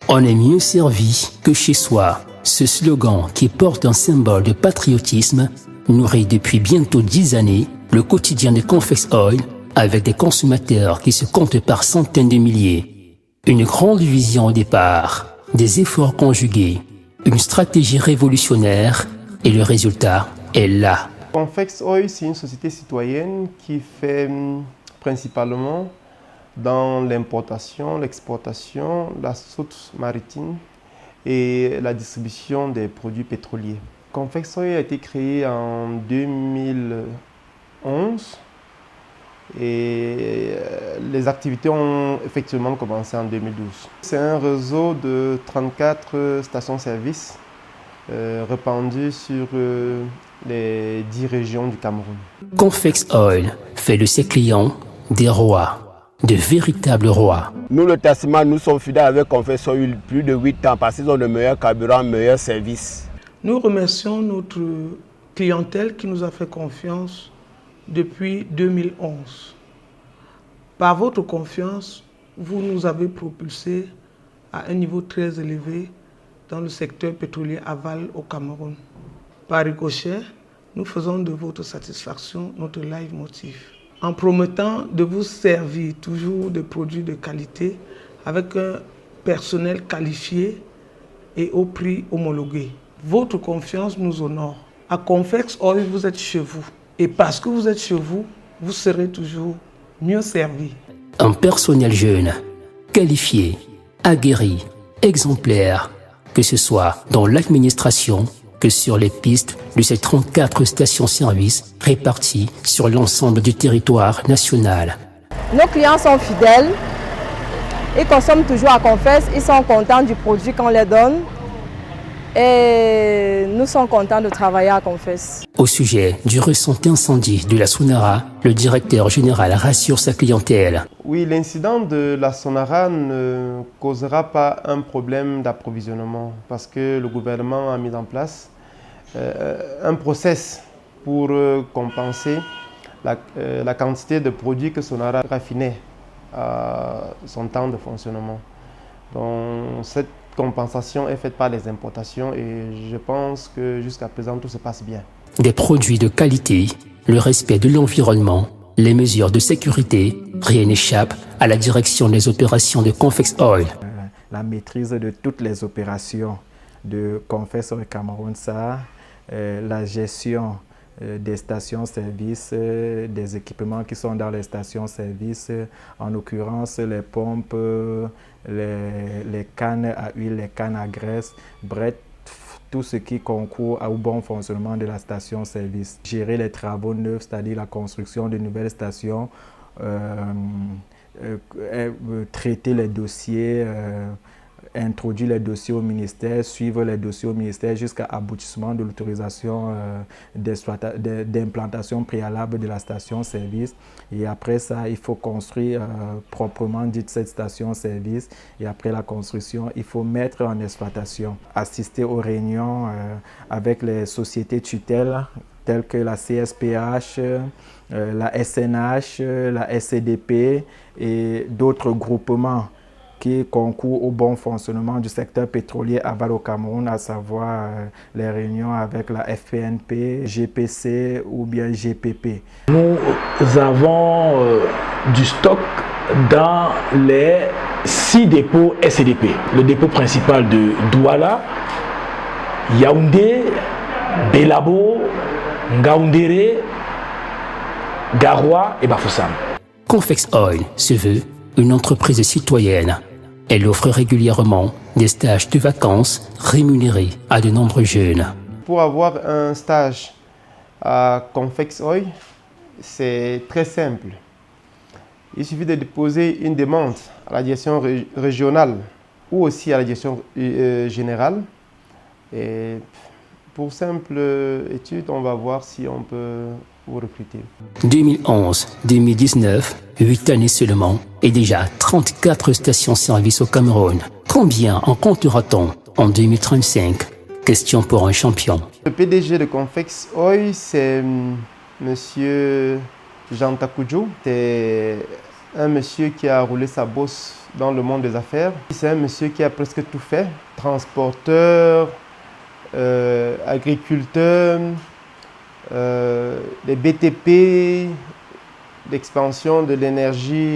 On est mieux servi que chez soi. Ce slogan qui porte un symbole de patriotisme nourrit depuis bientôt 10 années le quotidien de Confex Oil avec des consommateurs qui se comptent par centaines de milliers. Une grande vision au départ, des efforts conjugués, une stratégie révolutionnaire et le résultat est là. Confex Oil, c'est une société citoyenne qui fait principalement dans l'importation, l'exportation, la source maritime et la distribution des produits pétroliers. Confex Oil a été créé en 2011 et les activités ont effectivement commencé en 2012. C'est un réseau de 34 stations-service répandues sur les 10 régions du Cameroun. Confex Oil fait de ses clients des rois, de véritables rois. Nous, le Tassima, nous sommes fidèles avec Confex Oil plus de 8 ans parce qu'ils ont le meilleur carburant, le meilleur service. Nous remercions notre clientèle qui nous a fait confiance depuis 2011. Par votre confiance, vous nous avez propulsés à un niveau très élevé dans le secteur pétrolier aval au Cameroun. Par ricochet, nous faisons de votre satisfaction notre leitmotiv, en promettant de vous servir toujours de produits de qualité avec un personnel qualifié et au prix homologué. Votre confiance nous honore. À Confex Oil, vous êtes chez vous. Et parce que vous êtes chez vous, vous serez toujours mieux servi. Un personnel jeune, qualifié, aguerri, exemplaire, que ce soit dans l'administration que sur les pistes de ces 34 stations-service réparties sur l'ensemble du territoire national. Nos clients sont fidèles, ils consomment toujours à Confex, ils sont contents du produit qu'on leur donne et nous sommes contents de travailler à Confex. Au sujet du récent incendie de la Sonara, le directeur général rassure sa clientèle. Oui, l'incident de la Sonara ne causera pas un problème d'approvisionnement parce que le gouvernement a mis en place un process pour compenser la quantité de produits que Sonara raffinait à son temps de fonctionnement. Donc, cette compensation est faite par les importations et je pense que jusqu'à présent tout se passe bien. Des produits de qualité, le respect de l'environnement, les mesures de sécurité, rien n'échappe à la direction des opérations de Confex Oil. La maîtrise de toutes les opérations de Confex Oil Cameroun, ça, la gestion des stations-service, des équipements qui sont dans les stations-service, en l'occurrence les pompes, les cannes à huile, les cannes à graisse, bref, tout ce qui concourt au bon fonctionnement de la station-service. Gérer les travaux neufs, c'est-à-dire la construction de nouvelles stations, traiter les dossiers, introduire les dossiers au ministère, suivre les dossiers au ministère jusqu'à aboutissement de l'autorisation d'implantation préalable de la station-service. Et après ça, il faut construire proprement dit cette station-service. Et après la construction, il faut mettre en exploitation, assister aux réunions avec les sociétés tutelles telles que la CSPH, la SNH, la SCDP et d'autres groupements qui concourent au bon fonctionnement du secteur pétrolier aval au Cameroun, à savoir les réunions avec la FPNP, GPC ou bien GPP. Nous avons du stock dans les 6 dépôts SCDP. Le dépôt principal de Douala, Yaoundé, Belabo, Ngaoundéré, Garoua et Bafoussam. Confex Oil se veut une entreprise citoyenne. Elle offre régulièrement des stages de vacances rémunérés à de nombreux jeunes. Pour avoir un stage à Confex Oil, c'est très simple. Il suffit de déposer une demande à la direction régionale ou aussi à la direction générale. Et pour simple étude, on va voir si on peut vous recruter. 2011-2019, 8 années seulement et déjà 34 stations-service au Cameroun. Combien en comptera-t-on en 2035? Question pour un champion. Le PDG de Confex Oil, c'est M. Jean Takudjo. C'est un monsieur qui a roulé sa bosse dans le monde des affaires. C'est un monsieur qui a presque tout fait. Transporteur, agriculteur, les BTP, l'expansion de l'énergie